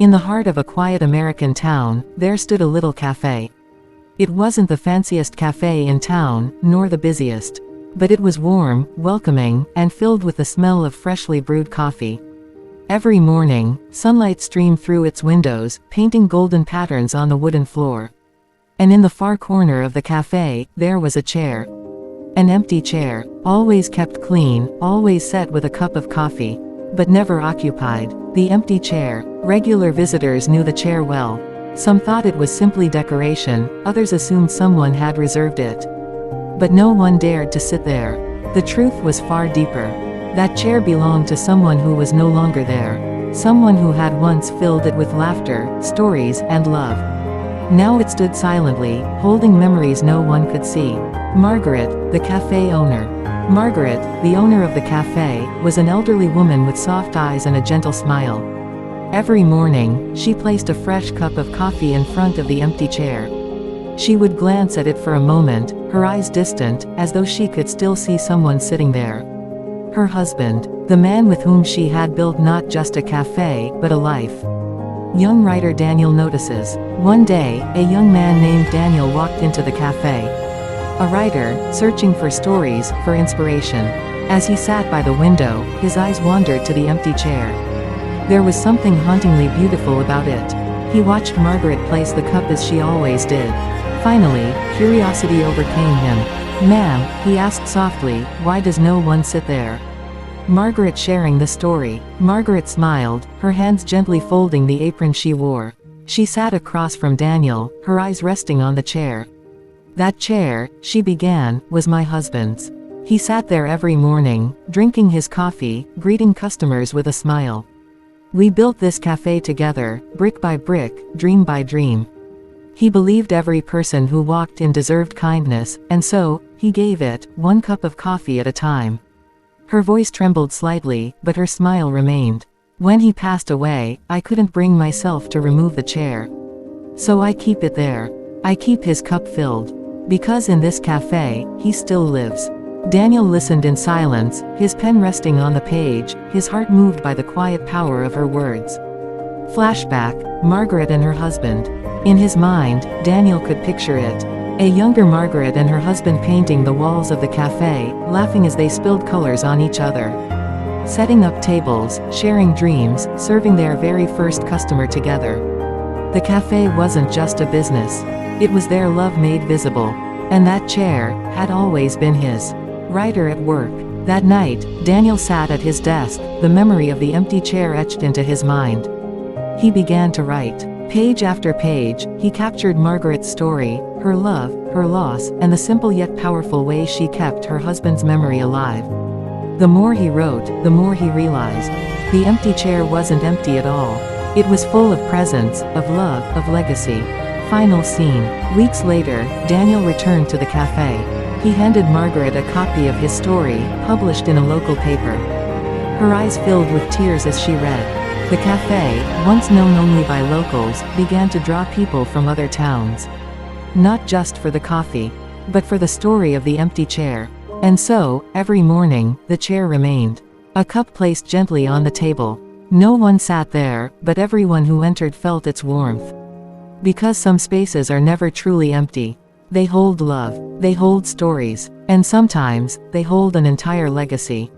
In the heart of a quiet American town, there stood a little café. It wasn't the fanciest café in town, nor the busiest. But it was warm, welcoming, and filled with the smell of freshly brewed coffee. Every morning, sunlight streamed through its windows, painting golden patterns on the wooden floor. And in the far corner of the café, there was a chair. An empty chair, always kept clean, always set with a cup of coffee. But never occupied. The empty chair. Regular visitors knew the chair well. Some thought it was simply decoration, others assumed someone had reserved it. But no one dared to sit there. The truth was far deeper. That chair belonged to someone who was no longer there. Someone who had once filled it with laughter, stories, and love. Now it stood silently, holding memories no one could see. Margaret, the cafe owner. Margaret, the owner of the cafe, was an elderly woman with soft eyes and a gentle smile. Every morning, she placed a fresh cup of coffee in front of the empty chair. She would glance at it for a moment, her eyes distant, as though she could still see someone sitting there. Her husband, the man with whom she had built not just a cafe, but a life. Young writer Daniel notices. One day, a young man named Daniel walked into the cafe. A writer, searching for stories, for inspiration. As he sat by the window, his eyes wandered to the empty chair. There was something hauntingly beautiful about it. He watched Margaret place the cup as she always did. Finally, curiosity overcame him. "Ma'am," he asked softly, "why does no one sit there?" Margaret sharing the story. Margaret smiled, her hands gently folding the apron she wore. She sat across from Daniel, her eyes resting on the chair. "That chair," she began, "was my husband's. He sat there every morning, drinking his coffee, greeting customers with a smile. We built this cafe together, brick by brick, dream by dream. He believed every person who walked in deserved kindness, and so, he gave it, one cup of coffee at a time." Her voice trembled slightly, but her smile remained. "When he passed away, I couldn't bring myself to remove the chair. So I keep it there. I keep his cup filled. Because in this cafe, he still lives." Daniel listened in silence, his pen resting on the page, his heart moved by the quiet power of her words. Flashback, Margaret and her husband. In his mind, Daniel could picture it. A younger Margaret and her husband painting the walls of the cafe, laughing as they spilled colors on each other. Setting up tables, sharing dreams, serving their very first customer together. The cafe wasn't just a business. It was their love made visible. And that chair had always been his. Writer at work. That night, Daniel sat at his desk, the memory of the empty chair etched into his mind. He began to write. Page after page, he captured Margaret's story, her love, her loss, and the simple yet powerful way she kept her husband's memory alive. The more he wrote, the more he realized. The empty chair wasn't empty at all. It was full of presence, of love, of legacy. Final scene. Weeks later, Daniel returned to the cafe. He handed Margaret a copy of his story, published in a local paper. Her eyes filled with tears as she read. The cafe, once known only by locals, began to draw people from other towns. Not just for the coffee, but for the story of the empty chair. And so, every morning, the chair remained. A cup placed gently on the table. No one sat there, but everyone who entered felt its warmth. Because some spaces are never truly empty. They hold love, they hold stories, and sometimes, they hold an entire legacy.